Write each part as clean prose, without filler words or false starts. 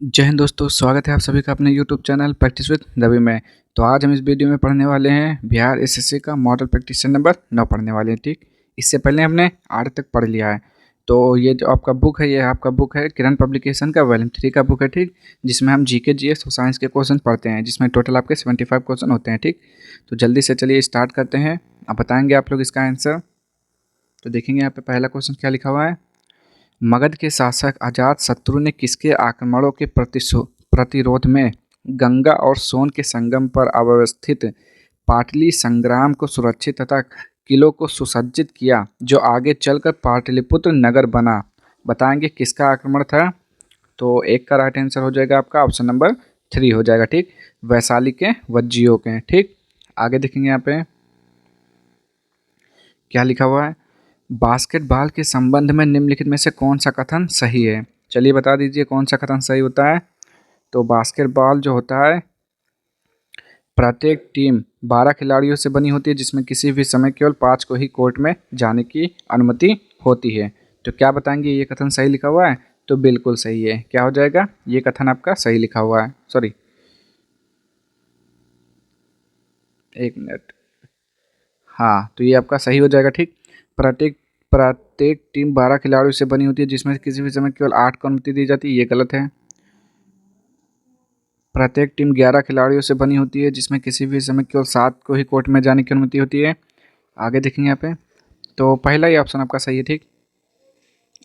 जय हिंद दोस्तों, स्वागत है आप सभी का अपने YouTube channel practice with Ravi में। तो आज हम इस वीडियो में पढ़ने वाले हैं बिहार एसएससी का मॉडल प्रैक्टिशन नंबर 9 पढ़ने वाले हैं। ठीक, इससे पहले हमने 8 तक पढ़ लिया है। तो ये जो आपका बुक है, ये आपका बुक है किरण पब्लिकेशन का वॉल्यूम 3 का बुक है। ठीक, जिसमें हम जीके जीएस और साइंस के क्वेश्चन पढ़ते हैं, जिसमें टोटल आपके 75 क्वेश्चन होते हैं। ठीक, तो जल्दी से चलिए स्टार्ट करते हैं। आप बताएंगे आप लोग इसका आंसर। तो देखेंगे यहाँ पे पहला क्वेश्चन क्या लिखा हुआ है। मगध के शासक अजातशत्रु ने किसके आक्रमणों के प्रतिरोध में गंगा और सोन के संगम पर अवस्थित पाटली संग्राम को सुरक्षित तथा किलों को सुसज्जित किया, जो आगे चलकर पाटलिपुत्र नगर बना? बताएंगे किसका आक्रमण था। तो एक का राइट आंसर हो जाएगा आपका ऑप्शन नंबर 3 हो जाएगा। ठीक, वैशाली के वज्जियों के। ठीक, आगे देखेंगे यहाँ पे क्या लिखा हुआ है। बास्केटबॉल के संबंध में निम्नलिखित में से कौन सा कथन सही है? चलिए बता दीजिए कौन सा कथन सही होता है। तो बास्केटबॉल जो होता है, प्रत्येक टीम 12 खिलाड़ियों से बनी होती है, जिसमें किसी भी समय केवल 5 को ही कोर्ट में जाने की अनुमति होती है। तो क्या बताएंगे ये कथन सही लिखा हुआ है? तो बिल्कुल सही है। क्या हो जाएगा? ये कथन आपका सही लिखा हुआ है। सॉरी, एक मिनट। हाँ, तो ये आपका सही हो जाएगा। ठीक, प्रत्येक प्रत्येक टीम 12 खिलाड़ियों से बनी होती है, जिसमें किसी भी समय केवल 8 को अनुमति दी जाती है, ये गलत है। प्रत्येक टीम 11 खिलाड़ियों से बनी होती है, जिसमें किसी भी समय केवल 7 को ही कोर्ट में जाने की अनुमति होती है। आगे देखेंगे यहाँ पे, तो पहला ही ऑप्शन आपका सही है। ठीक,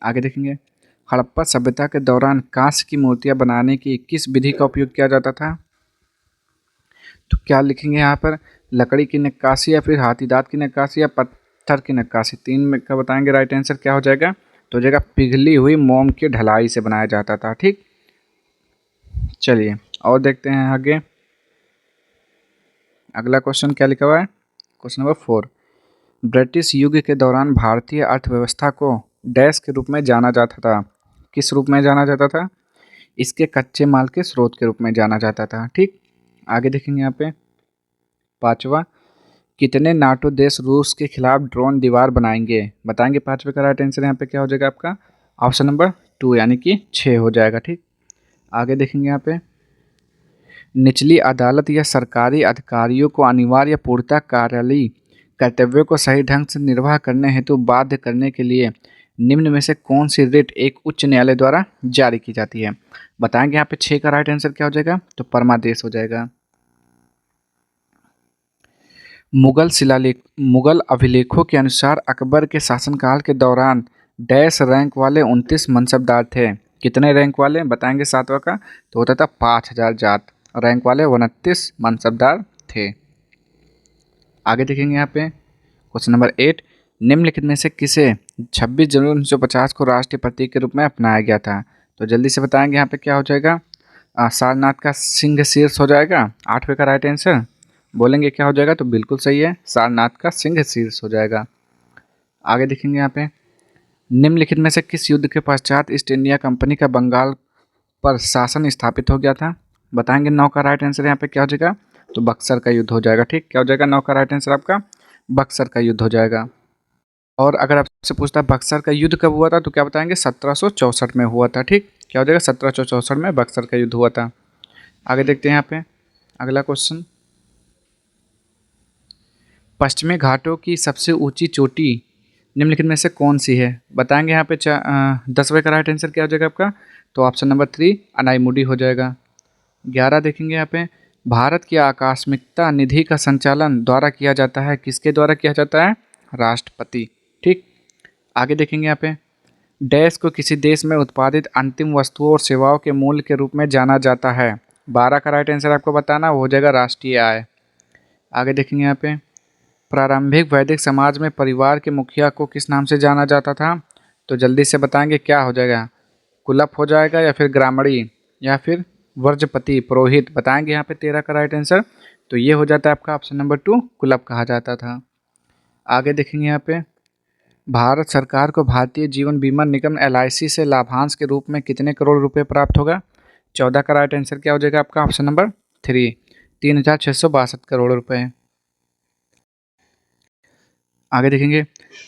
आगे देखेंगे। हड़प्पा सभ्यता के दौरान कांस्य की मूर्तियां बनाने की किस विधि का उपयोग किया जाता था? तो क्या लिखेंगे यहाँ पर? लकड़ी की नक्काशी, या फिर हाथी दांत की नक्काशी, या पत्थर की नक्काशी? 3 में का बताएंगे राइट आंसर क्या हो जाएगा। तो हो जाएगा पिघली हुई मोम की ढलाई से बनाया जाता था। ठीक, चलिए और देखते हैं आगे। अगला क्वेश्चन क्या लिखा हुआ है। Question number 4। ब्रिटिश युग के दौरान भारतीय अर्थव्यवस्था को डैश के रूप में जाना जाता था? किस रूप में जाना जाता था? इसके कच्चे माल के स्रोत के रूप में जाना जाता था। ठीक, आगे देखेंगे यहाँ पे। 5वां, कितने नाटो देश रूस के खिलाफ ड्रोन दीवार बनाएंगे? बताएंगे 5वें का राइट आंसर यहाँ पे क्या हो जाएगा आपका ऑप्शन नंबर 2 यानी कि 6 हो जाएगा। ठीक, आगे देखेंगे यहाँ पे। निचली अदालत या सरकारी अधिकारियों को अनिवार्य पूर्णतः कार्यालयीय कर्तव्यों को सही ढंग से निर्वाह करने हेतु बाध्य करने के लिए निम्न में से कौन सी रिट एक उच्च न्यायालय द्वारा जारी की जाती है? बताएंगे यहाँ पे 6 का राइट आंसर क्या हो जाएगा। तो परमादेश हो जाएगा। मुगल अभिलेखों के अनुसार अकबर के शासनकाल के दौरान डैश रैंक वाले 29 मनसबदार थे। कितने रैंक वाले बताएंगे? 7वां का तो होता था 5000 जात। रैंक वाले 29 मनसबदार थे। आगे देखेंगे यहाँ पे क्वेश्चन नंबर 8। निम्नलिखित में से किसे 26 जनवरी 1950 को राष्ट्रीय प्रतीक के रूप में अपनाया गया था? तो जल्दी से बताएंगे यहाँ पे क्या हो जाएगा। सारनाथ का सिंह शीर्ष हो जाएगा। 8वें का राइट आंसर बोलेंगे क्या हो जाएगा। तो बिल्कुल सही है, सारनाथ का सिंह शीर्ष हो जाएगा। आगे देखेंगे यहाँ पे। निम्नलिखित में से किस युद्ध के पश्चात ईस्ट इंडिया कंपनी का बंगाल पर शासन स्थापित हो गया था? बताएंगे 9 का राइट आंसर यहाँ पे क्या हो जाएगा। तो बक्सर का युद्ध हो जाएगा। ठीक, क्या हो जाएगा 9 का राइट आंसर आपका बक्सर का युद्ध हो जाएगा। और अगर आपसे पूछता है बक्सर का युद्ध कब हुआ था, तो क्या बताएंगे 1764 में हुआ था। ठीक, क्या हो जाएगा 1764 में बक्सर का युद्ध हुआ था। आगे देखते हैं यहाँ पे अगला क्वेश्चन। पश्चिमी घाटों की सबसे ऊंची चोटी निम्नलिखित में से कौन सी है? बताएंगे यहाँ पे 10वें का राइट आंसर क्या हो जाएगा आपका। तो ऑप्शन नंबर 3 अनाईमुडी हो जाएगा। 11 देखेंगे यहाँ पे। भारत की आकस्मिकता निधि का संचालन द्वारा किया जाता है, किसके द्वारा किया जाता है? राष्ट्रपति। ठीक, आगे देखेंगे यहाँ पे। डैश को किसी देश में उत्पादित अंतिम वस्तुओं और सेवाओं के मूल्य के रूप में जाना जाता है? 12 का राइट आंसर आपको बताना, वो हो जाएगा राष्ट्रीय आय। आगे देखेंगे यहाँ पे। प्रारंभिक वैदिक समाज में परिवार के मुखिया को किस नाम से जाना जाता था? तो जल्दी से बताएंगे क्या हो जाएगा। कुलप हो जाएगा, या फिर ग्रामणी, या फिर वर्जपति पुरोहित? बताएंगे यहाँ पे 13 का राइट आंसर। तो ये हो जाता है आपका ऑप्शन नंबर 2 कुलप कहा जाता था। आगे देखेंगे यहाँ पे। भारत सरकार को भारतीय जीवन बीमा निगम LIC से लाभांश के रूप में कितने करोड़ रुपए प्राप्त होगा? 14 का राइट आंसर क्या हो जाएगा आपका ऑप्शन नंबर 3 3662 करोड़ रुपए। आगे देखेंगे।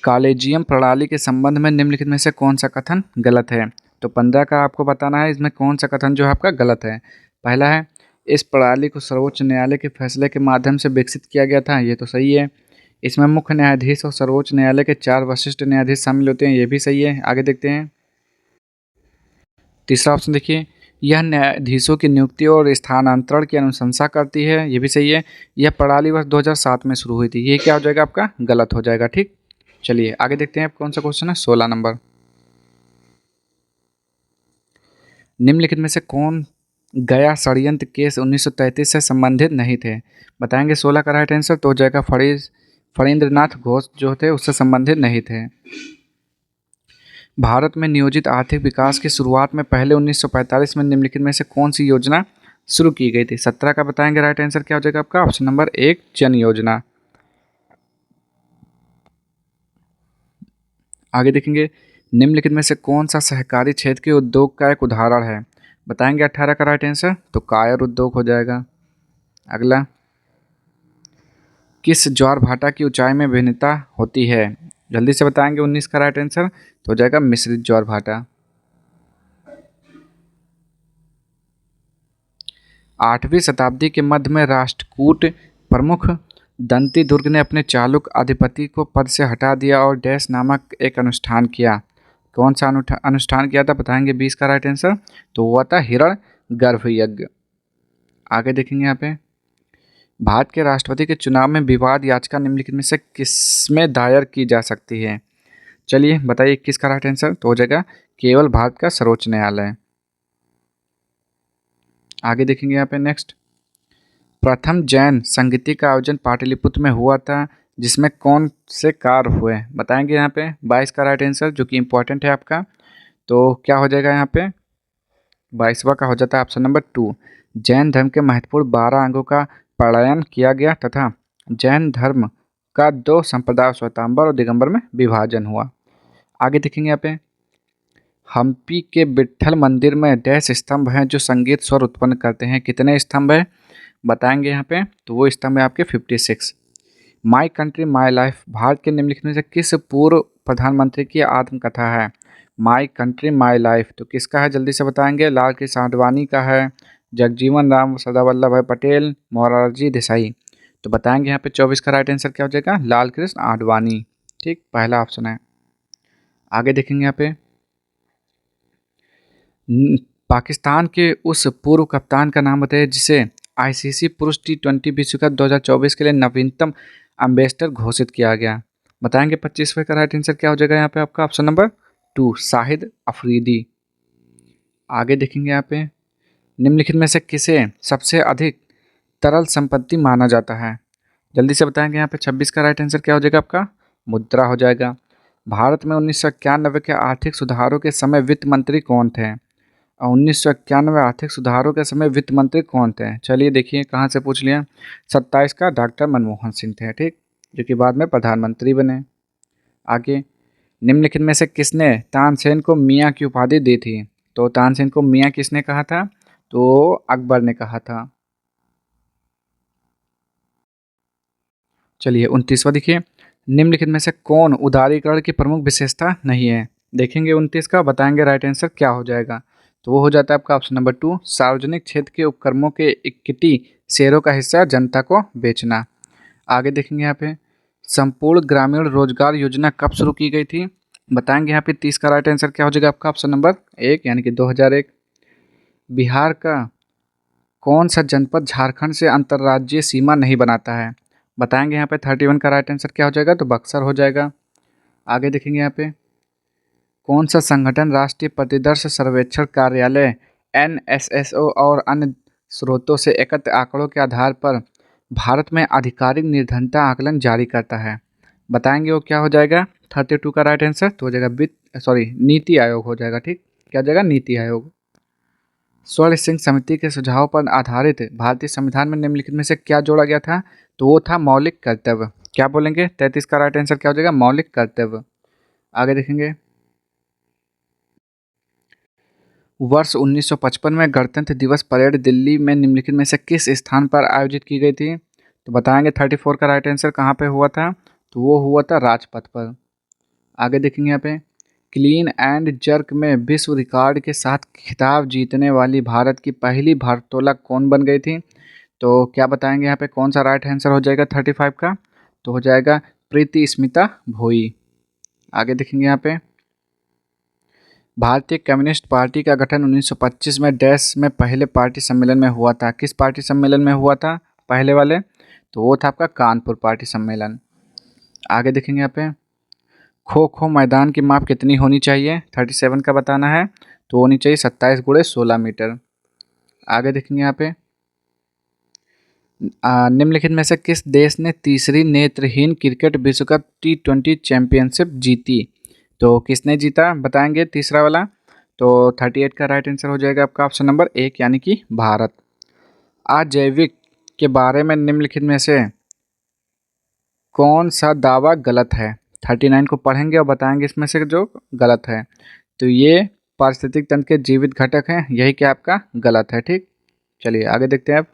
कॉलेजियम प्रणाली के संबंध में निम्नलिखित में से कौन सा कथन गलत है? तो 15 का आपको बताना है इसमें कौन सा कथन जो है आपका गलत है। पहला है, इस प्रणाली को सर्वोच्च न्यायालय के फैसले के माध्यम से विकसित किया गया था, ये तो सही है। इसमें मुख्य न्यायाधीश और सर्वोच्च न्यायालय के 4 वरिष्ठ न्यायाधीश शामिल होते हैं, ये भी सही है। आगे देखते हैं। तीसरा ऑप्शन देखिए, यह न्यायाधीशों की नियुक्ति और स्थानांतरण की अनुशंसा करती है, ये भी सही है। यह प्रणाली वर्ष 2007 में शुरू हुई थी, ये क्या हो जाएगा आपका गलत हो जाएगा। ठीक, चलिए आगे देखते हैं कौन सा क्वेश्चन है। 16 नंबर, निम्नलिखित में से कौन गया षड्यंत्र केस 1933 से संबंधित नहीं थे? बताएंगे। 16 का राइट आंसर तो हो जाएगा फणींद्रनाथ घोष जो थे उससे संबंधित नहीं थे। भारत में नियोजित आर्थिक विकास की शुरुआत में पहले 1945 में निम्नलिखित में से कौन सी योजना शुरू की गई थी? 17 का बताएंगे। राइट आंसर क्या हो जाएगा आपका ऑप्शन नंबर 1 जन योजना। आगे देखेंगे, निम्नलिखित में से कौन सा सहकारी क्षेत्र के उद्योग का एक उदाहरण है? बताएंगे। 18 का राइट आंसर तो कायर उद्योग हो जाएगा। अगला, किस ज्वार भाटा की ऊंचाई में भिन्नता होती है? जल्दी से बताएंगे। 19 का राइट आंसर तो हो जाएगा मिश्रित ज्वार भाटा। 8वीं शताब्दी के मध्य में राष्ट्रकूट प्रमुख दंती दुर्ग ने अपने चालुक अधिपति को पद से हटा दिया और डैश नामक एक अनुष्ठान किया। कौन सा अनुष्ठान किया था? बताएंगे। 20 का राइट आंसर तो हुआ था हिरण गर्भ यज्ञ। आगे देखेंगे यहाँ पे, भारत के राष्ट्रपति के चुनाव में विवाद याचिका निम्नलिखित में से किसमें दायर की जा सकती है? चलिए बताइए। 21 का राइट आंसर तो हो जाएगा केवल भारत का सर्वोच्च न्यायालय। आगे देखेंगे यहाँ पे नेक्स्ट, प्रथम जैन संगीति का आयोजन पाटलिपुत्र में हुआ था जिसमें कौन से कार्य हुए? बताएंगे यहाँ पे। 22 का राइट आंसर जो कि इम्पोर्टेंट है आपका, तो क्या हो जाएगा यहाँ पे? 22वां का हो जाता है ऑप्शन नंबर 2, जैन धर्म के महत्वपूर्ण 12 अंगों का पारायण किया गया तथा जैन धर्म का 2 संप्रदाय श्वेतांबर और दिगंबर में विभाजन हुआ। आगे देखेंगे यहाँ पे, हम्पी के विट्ठल मंदिर में डैश स्तंभ हैं जो संगीत स्वर उत्पन्न करते हैं, कितने स्तंभ है? बताएंगे यहाँ पे। तो वो स्तंभ है आपके 56। My country my life Bharat के निम्नलिखित में से किस पूर्व प्रधानमंत्री की आत्मकथा है? माई कंट्री माई लाइफ तो किसका है? जल्दी से बताएंगे। लाल कृष्ण आडवाणी का है, जगजीवन राम, सरदार वल्लभ भाई पटेल, मोरारजी देसाई। तो बताएंगे यहाँ पे 24 का राइट आंसर क्या हो जाएगा? लाल कृष्ण आडवाणी। ठीक, पहला ऑप्शन है। आगे देखेंगे यहाँ पे, पाकिस्तान के उस पूर्व कप्तान का नाम बताइए जिसे आईसीसी पुरुष T20 विश्व कप 2024 के लिए नवीनतम एम्बेसडर घोषित किया गया। बताएंगे। 25वें का राइट आंसर क्या हो जाएगा यहाँ पे आपका ऑप्शन नंबर 2 शाहिद अफरीदी। आगे देखेंगे यहाँ पे, निम्नलिखित में से किसे सबसे अधिक तरल संपत्ति माना जाता है? जल्दी से बताएंगे यहाँ पे। 26 का राइट आंसर क्या हो जाएगा आपका? मुद्रा हो जाएगा। भारत में 1991 के आर्थिक सुधारों के समय वित्त मंत्री कौन थे? 1991 आर्थिक सुधारों के समय वित्त मंत्री कौन थे? चलिए देखिए कहाँ से पूछ लिया। 27 का डॉक्टर मनमोहन सिंह थे। ठीक, जो कि बाद में प्रधानमंत्री बने। आगे, निम्नलिखित में से किसने तानसेन को मियाँ की उपाधि दी थी? तो तानसेन को मियाँ किसने कहा था? तो अकबर ने कहा था। चलिए 29वां देखिए, निम्नलिखित में से कौन उदारीकरण की प्रमुख विशेषता नहीं है? देखेंगे 29 का, बताएंगे राइट आंसर क्या हो जाएगा। तो वो हो जाता है आपका ऑप्शन नंबर 2 सार्वजनिक क्षेत्र के उपक्रमों के इक्विटी शेयरों का हिस्सा जनता को बेचना। आगे देखेंगे यहाँ पे, संपूर्ण ग्रामीण रोजगार योजना कब शुरू की गई थी? बताएंगे यहाँ पे। 30 का राइट आंसर क्या हो जाएगा आपका ऑप्शन नंबर 1 यानी कि 2001। बिहार का कौन सा जनपद झारखंड से अंतर्राज्यीय सीमा नहीं बनाता है? बताएंगे यहाँ पे। 31 का राइट आंसर क्या हो जाएगा? तो बक्सर हो जाएगा। आगे देखेंगे यहाँ पे, कौन सा संगठन राष्ट्रीय प्रतिदर्श सर्वेक्षण कार्यालय NSSO और अन्य स्रोतों से एकत्र आंकड़ों के आधार पर भारत में आधिकारिक निर्धनता आकलन जारी करता है? बताएंगे वो क्या हो जाएगा। 32 का राइट आंसर तो हो जाएगा नीति आयोग हो जाएगा। ठीक, क्या हो जाएगा? नीति आयोग। स्वर्ण सिंह समिति के सुझाव पर आधारित भारतीय संविधान में निम्नलिखित में से क्या जोड़ा गया था? तो वो था मौलिक कर्तव्य। क्या बोलेंगे? 33 का राइट आंसर क्या हो जाएगा? मौलिक कर्तव्य। आगे देखेंगे, वर्ष 1955 में गणतंत्र दिवस परेड दिल्ली में निम्नलिखित में से किस स्थान पर आयोजित की गई थी? तो बताएंगे। 34 का राइट आंसर कहाँ पे हुआ था? तो वो हुआ था राजपथ पर। आगे देखेंगे यहाँ पे, क्लीन एंड जर्क में विश्व रिकॉर्ड के साथ खिताब जीतने वाली भारत की पहली भारोत्तोलक कौन बन गई थी? तो क्या बताएंगे यहाँ पे कौन सा राइट आंसर हो जाएगा 35 का? तो हो जाएगा प्रीति स्मिता भोई। आगे देखेंगे यहाँ पे, भारतीय कम्युनिस्ट पार्टी का गठन 1925 में डैश में पहले पार्टी सम्मेलन में हुआ था। किस पार्टी सम्मेलन में हुआ था पहले वाले? तो वो था आपका कानपुर पार्टी सम्मेलन। आगे देखेंगे यहाँ पे, खो खो मैदान की माप कितनी होनी चाहिए? 37 का बताना है। तो होनी चाहिए 27 गुणे 16 मीटर। आगे देखेंगे यहाँ पे, निम्नलिखित में से किस देश ने तीसरी नेत्रहीन क्रिकेट विश्व कप T20 चैंपियनशिप जीती? तो किसने जीता बताएंगे तीसरा वाला? तो 38 का राइट आंसर हो जाएगा आपका ऑप्शन नंबर 1 यानी कि भारत। अजैविक के बारे में निम्नलिखित में से कौन सा दावा गलत है? 39 को पढ़ेंगे और बताएंगे इसमें से जो गलत है। तो ये पारिस्थितिक तंत्र के जीवित घटक हैं, यही क्या आपका गलत है। ठीक, चलिए आगे देखते हैं। अब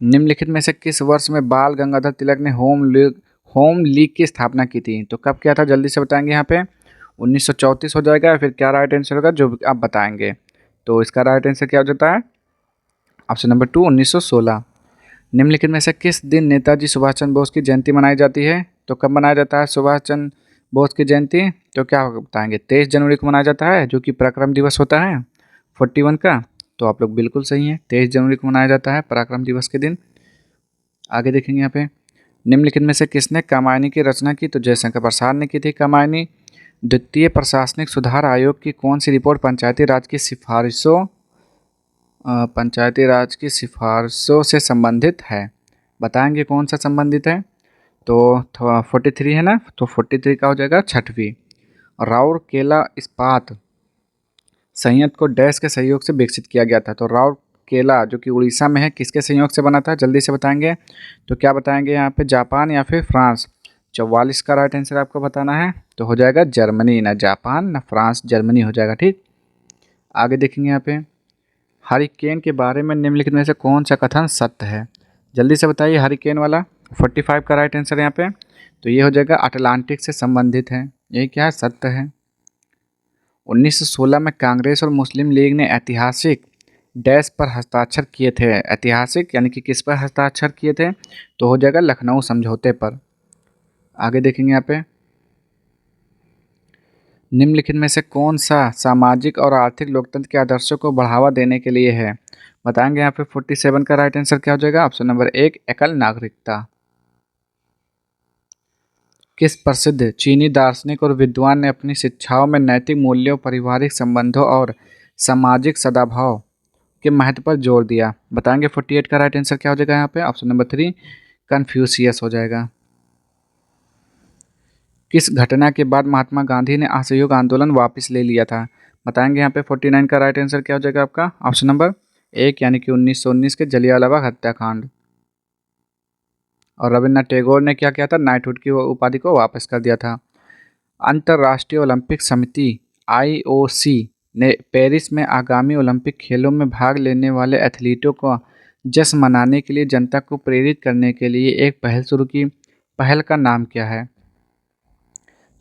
निम्नलिखित में से किस वर्ष में बाल गंगाधर तिलक ने होम लीग की स्थापना की थी? तो कब किया था जल्दी से बताएंगे यहाँ पे। 1934 हो जाएगा, फिर क्या राइट आंसर होगा जो आप बताएंगे? तो इसका राइट आंसर क्या हो जाता है? Option number 2 1916। निम्नलिखित में से किस दिन नेताजी सुभाष चंद्र बोस की जयंती मनाई जाती है? तो कब मनाया जाता है सुभाष चंद्र बोस की जयंती? तो क्या बताएंगे? 23 जनवरी को मनाया जाता है, जो कि पराक्रम दिवस होता है 41 का। तो आप लोग बिल्कुल सही हैं, 23 जनवरी को मनाया जाता है पराक्रम दिवस के दिन। आगे देखेंगे यहाँ पे, निम्नलिखित में से किसने कामायनी की रचना की? तो जयशंकर प्रसाद ने की थी कामायनी। द्वितीय प्रशासनिक सुधार आयोग की कौन सी रिपोर्ट पंचायती राज की सिफारिशों से संबंधित है? बताएंगे कौन सा संबंधित है? तो 43 है ना, तो 43 का हो जाएगा 6वीं। राउरकेला इस्पात संयंत्र को डैश के सहयोग से विकसित किया गया था। तो राउरकेला जो कि उड़ीसा में है, किसके सहयोग से बना था जल्दी से बताएंगे? तो क्या बताएंगे यहाँ पे, जापान या फिर फ्रांस? 44 का राइट आंसर आपको बताना है। तो हो जाएगा जर्मनी, ना जापान ना फ्रांस, जर्मनी हो जाएगा। ठीक, आगे देखेंगे यहाँ पे, हरिकेन के बारे में निम्नलिखित में से कौन सा कथन सत्य है? जल्दी से बताइए हरिकेन वाला। 45 का राइट आंसर यहाँ पे। तो ये हो जाएगा अटलांटिक से संबंधित है, ये क्या है? सत्य है। 1916 में कांग्रेस और मुस्लिम लीग ने ऐतिहासिक डैश पर हस्ताक्षर किए थे। ऐतिहासिक यानी कि किस पर हस्ताक्षर किए थे? तो हो जाएगा लखनऊ समझौते पर। आगे देखेंगे यहाँ पे, निम्नलिखित में से कौन सा सामाजिक और आर्थिक लोकतंत्र के आदर्शों को बढ़ावा देने के लिए है? बताएंगे यहाँ पे 47 का राइट आंसर क्या हो जाएगा? ऑप्शन नंबर 1 एकल नागरिकता। किस प्रसिद्ध चीनी दार्शनिक और विद्वान ने अपनी शिक्षाओं में नैतिक मूल्यों, पारिवारिक संबंधों और सामाजिक सद्भाव के महत्व पर जोर दिया? बताएंगे 48 का राइट आंसर क्या हो जाएगा यहाँ पे? ऑप्शन नंबर 3 कन्फ्यूशियस हो जाएगा। किस घटना के बाद महात्मा गांधी ने असहयोग आंदोलन वापस ले लिया था? बताएंगे यहाँ पे 49 का राइट आंसर क्या हो जाएगा आपका? ऑप्शन नंबर 1 यानी कि 1919 के जलियांवाला बाग हत्याकांड। और रविन्द्रनाथ टैगोर ने क्या किया था? नाइटहुड की उपाधि को वापस कर दिया था। अंतर्राष्ट्रीय ओलंपिक समिति IOC ने पेरिस में आगामी ओलंपिक खेलों में भाग लेने वाले एथलीटों को जश्न मनाने के लिए जनता को प्रेरित करने के लिए एक पहल शुरू की। पहल का नाम क्या है?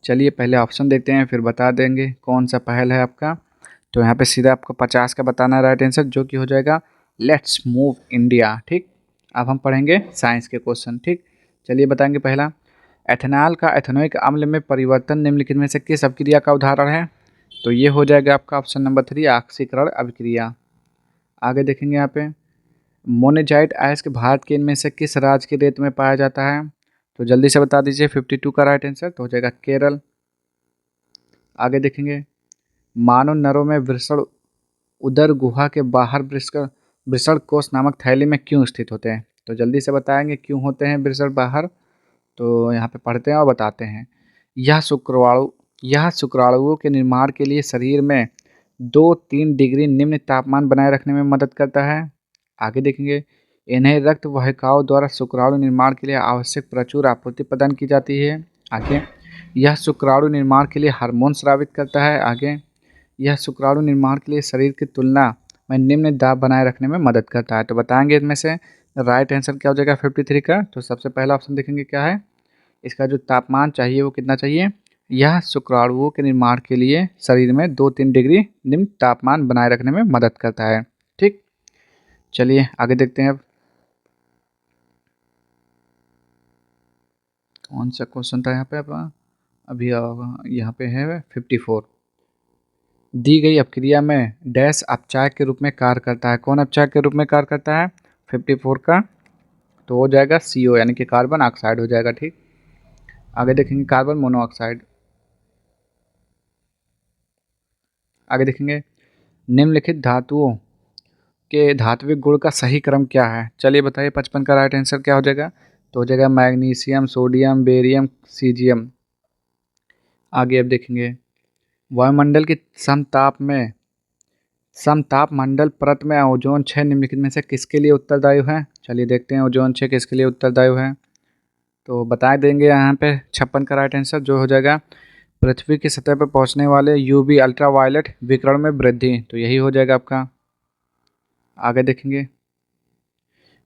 चलिए पहले ऑप्शन देखते हैं, फिर बता देंगे कौन सा पहल है आपका। तो यहाँ पे सीधा आपको 50 का बताना है राइट आंसर, जो कि हो जाएगा लेट्स मूव इंडिया। ठीक, अब हम पढ़ेंगे साइंस के क्वेश्चन। ठीक, चलिए बताएंगे पहला, एथेनॉल का एथेनोइक अम्ल में परिवर्तन निम्नलिखित में से किस अभिक्रिया का उदाहरण है? तो ये हो जाएगा आपका ऑप्शन नंबर 3 ऑक्सीकरण अभिक्रिया। आगे देखेंगे यहाँ पे, मोनेजाइट अयस्क भारत के इनमें से किस राज्य के रेत में पाया जाता है? तो जल्दी से बता दीजिए 52 का राइट आंसर। तो हो जाएगा केरल। आगे देखेंगे, मानव नरों में वृषण उदर गुहा के बाहर वृषण कोष नामक थैली में क्यों स्थित होते हैं? तो जल्दी से बताएंगे क्यों होते हैं वृषण बाहर। तो यहाँ पे पढ़ते हैं और बताते हैं। यह शुक्राणुओं के निर्माण के लिए शरीर में 2-3 डिग्री निम्न तापमान बनाए रखने में मदद करता है। आगे देखेंगे, इन्हें रक्त वाहिकाओं द्वारा शुक्राणु निर्माण के लिए आवश्यक प्रचुर आपूर्ति प्रदान की जाती है। आगे, यह शुक्राणु निर्माण के लिए हार्मोन स्रावित करता है। आगे, यह शुक्राणु निर्माण के लिए शरीर की तुलना में निम्न दाब बनाए रखने में मदद करता है। तो बताएंगे इनमें से राइट आंसर क्या हो जाएगा 53 का। तो सबसे पहला ऑप्शन देखेंगे क्या है, इसका जो तापमान चाहिए वो कितना चाहिए? यह शुक्राणुओं के निर्माण के लिए शरीर में 2-3 डिग्री निम्न तापमान बनाए रखने में मदद करता है। ठीक, चलिए आगे देखते हैं अब कौन सा क्वेश्चन था यहाँ पे। अब अभी यहाँ पे है 54। दी गई अपक्रिया में डैश अपचायक के रूप में कार्य करता है। कौन अपचायक के रूप में कार्य करता है 54 का? तो हो जाएगा CO यानी कि कार्बन ऑक्साइड हो जाएगा। ठीक, आगे देखेंगे कार्बन मोनोऑक्साइड। आगे देखेंगे निम्नलिखित धातुओं के धात्विक गुण का सही क्रम क्या है। चलिए बताइए 55 का राइट आंसर क्या हो जाएगा? तो हो जाएगा मैग्नीशियम, सोडियम, बेरियम, सीजियम। आगे अब देखेंगे वायुमंडल की समताप मंडल परत में ओजोन 6 निम्नलिखित में से किसके लिए उत्तरदायी है। चलिए देखते हैं ओजोन 6 किसके लिए उत्तरदायी है। तो बता देंगे यहाँ पे 56 का राइट आंसर जो हो जाएगा पृथ्वी की सतह पर पहुँचने वाले UV अल्ट्रावायलेट विकिरण में वृद्धि। तो यही हो जाएगा आपका। आगे देखेंगे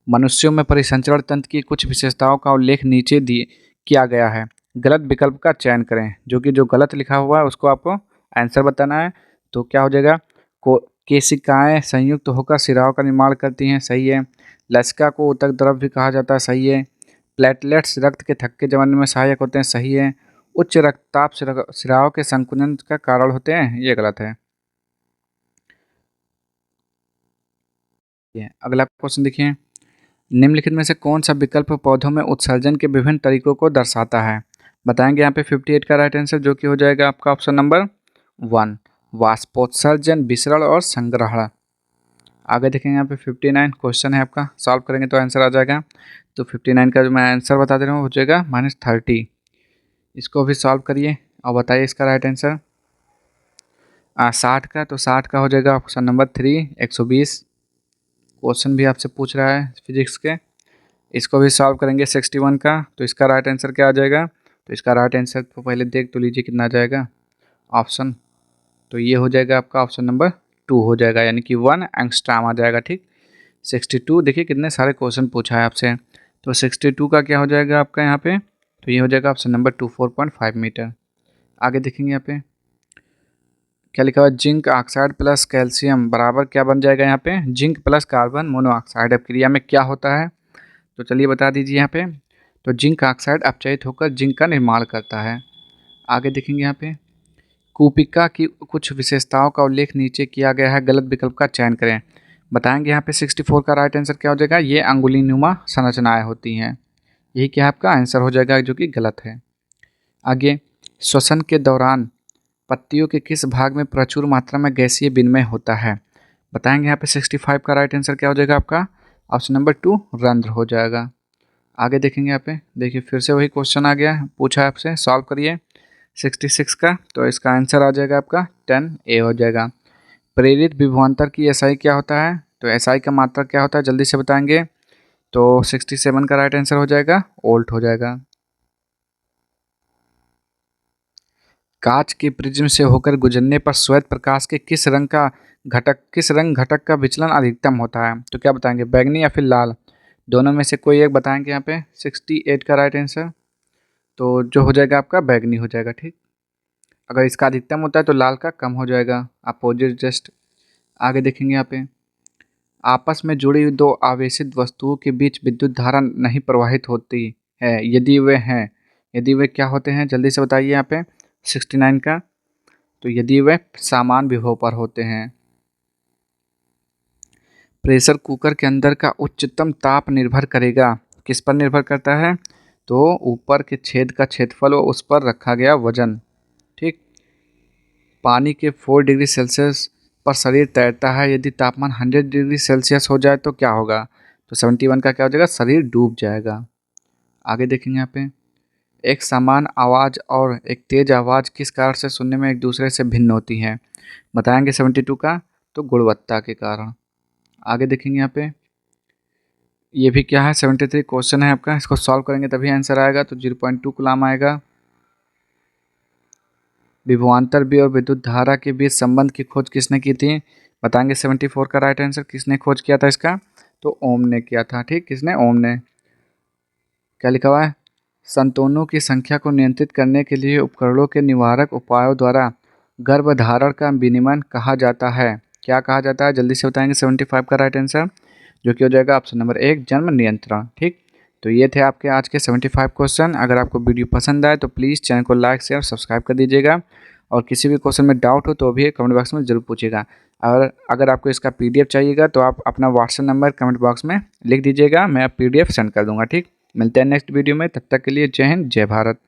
मनुष्यों में परिसंचरण तंत्र की कुछ विशेषताओं का उल्लेख नीचे दिए किया गया है। गलत विकल्प का चयन करें। जो गलत लिखा हुआ है उसको आपको आंसर बताना है। तो क्या हो जाएगा केशिकाएं संयुक्त होकर सिराओं का निर्माण करती हैं, सही है। लसिका को ऊतक द्रव भी कहा जाता है, सही है। प्लेटलेट्स रक्त के थक्के जमाने में सहायक होते हैं, सही है। उच्च रक्तचाप सिराओं के संकुचन का कारण होते हैं, ये गलत है। अगला क्वेश्चन देखिए निम्नलिखित में से कौन सा विकल्प पौधों में उत्सर्जन के विभिन्न तरीकों को दर्शाता है। बताएंगे यहाँ पे 58 का राइट आंसर जो कि हो जाएगा आपका ऑप्शन नंबर 1 वाष्पोत्सर्जन, विसरण और संग्रहण। आगे देखेंगे यहाँ पे 59 क्वेश्चन है आपका, सॉल्व करेंगे तो आंसर आ जाएगा। तो 59 का जो मैं आंसर बता दे रहा हूँ हो जाएगा -30। इसको भी सॉल्व करिए और बताइए इसका राइट आंसर। 60 का, तो 60 का हो जाएगा ऑप्शन नंबर 3 120। क्वेश्चन भी आपसे पूछ रहा है फिजिक्स के, इसको भी सॉल्व करेंगे 61 का। तो इसका राइट आंसर क्या आ जाएगा? तो इसका राइट आंसर तो पहले देख तो लीजिए कितना आ जाएगा ऑप्शन। तो ये हो जाएगा आपका ऑप्शन नंबर 2 हो जाएगा, यानी कि 1 एंगस्ट्रॉम आ जाएगा। ठीक, 62 देखिए कितने सारे क्वेश्चन पूछा है आपसे। तो 62 का क्या हो जाएगा आपका यहाँ पे? तो ये हो जाएगा ऑप्शन नंबर 2 4.5 मीटर। आगे देखेंगे यहाँ पे क्या लिखा हुआ है जिंक ऑक्साइड प्लस कैल्शियम बराबर क्या बन जाएगा यहाँ पे? Zinc plus carbon monoxide. अब क्रिया में क्या होता है तो चलिए बता दीजिए यहाँ पे। तो जिंक ऑक्साइड अपचयित होकर जिंक का निर्माण करता है। आगे देखेंगे यहाँ पे कूपिका की कुछ विशेषताओं का उल्लेख नीचे किया गया है, गलत विकल्प का चयन करें। बताएंगे यहाँ पे 64 का राइट आंसर क्या हो जाएगा? ये अंगुलीनुमा संरचनाएं होती हैं, यही क्या आपका आंसर हो जाएगा जो कि गलत है। आगे श्वसन के दौरान पत्तियों के किस भाग में प्रचुर मात्रा में गैसीय विनिमय होता है। बताएंगे यहाँ पे 65 का राइट आंसर क्या हो जाएगा आपका? ऑप्शन नंबर 2 रंध्र हो जाएगा। आगे देखेंगे यहाँ पे देखिए फिर से वही क्वेश्चन आ गया, पूछा है आपसे, सॉल्व करिए 66 का। तो इसका आंसर आ जाएगा आपका 10A हो जाएगा। प्रेरित विभवांतर की SI क्या होता है? तो SI का मात्रक क्या होता है जल्दी से बताएंगे। तो 67 का राइट आंसर हो जाएगा वोल्ट हो जाएगा। कांच के प्रिज्म से होकर गुजरने पर श्वेत प्रकाश के किस रंग घटक का विचलन अधिकतम होता है। तो क्या बताएंगे बैंगनी या फिर लाल? दोनों में से कोई एक बताएंगे यहाँ पे। 68 का राइट आंसर तो जो हो जाएगा आपका बैंगनी हो जाएगा। ठीक, अगर इसका अधिकतम होता है तो लाल का कम हो जाएगा, अपोजिट जस्ट। आगे देखेंगे यहाँ पे आपस में जुड़ी दो आवेशित वस्तुओं के बीच विद्युत धारा नहीं प्रवाहित होती है, यदि वे क्या होते हैं जल्दी से बताइए यहाँ पे 69 का। तो यदि वे समान विभव पर होते हैं। प्रेशर कुकर के अंदर का उच्चतम ताप निर्भर करेगा, किस पर निर्भर करता है? तो ऊपर के छेद का क्षेत्रफल और उस पर रखा गया वजन। ठीक, पानी के 4 डिग्री सेल्सियस पर शरीर तैरता है, यदि तापमान 100 डिग्री सेल्सियस हो जाए तो क्या होगा? तो 71 का क्या हो जाएगा? शरीर डूब जाएगा। आगे देखेंगे यहाँ पे एक समान आवाज़ और एक तेज आवाज़ किस कारण से सुनने में एक दूसरे से भिन्न होती हैं। बताएंगे 72 का, तो गुणवत्ता के कारण। आगे देखेंगे यहाँ पे ये भी क्या है 73 क्वेश्चन है आपका, इसको सॉल्व करेंगे तभी आंसर आएगा। तो 0.2 कूलम आएगा। विभवांतर B और विद्युत धारा के बीच संबंध की खोज किसने की थी? बताएंगे 74 का राइट आंसर किसने खोज किया था इसका? तो ओम ने किया था। ठीक, किसने? ओम ने। क्या लिखा हुआ है संतानों की संख्या को नियंत्रित करने के लिए उपकरणों के निवारक उपायों द्वारा गर्भधारण का विनियमन कहा जाता है। क्या कहा जाता है, जल्दी से बताएंगे 75 का राइट आंसर, जो कि हो जाएगा ऑप्शन नंबर 1 जन्म नियंत्रण। ठीक, तो ये थे आपके आज के 75 क्वेश्चन। अगर आपको वीडियो पसंद आए तो प्लीज़ चैनल को लाइक शेयर सब्सक्राइब कर दीजिएगा, और किसी भी क्वेश्चन में डाउट हो तो भी कमेंट बॉक्स में ज़रूर पूछिएगा। और अगर आपको इसका पीडीएफ चाहिएगा तो आप अपना व्हाट्सएप नंबर कमेंट बॉक्स में लिख दीजिएगा, मैं पीडीएफ सेंड कर दूंगा। ठीक, मिलते हैं नेक्स्ट वीडियो में, तब तक के लिए जय हिंद जय भारत।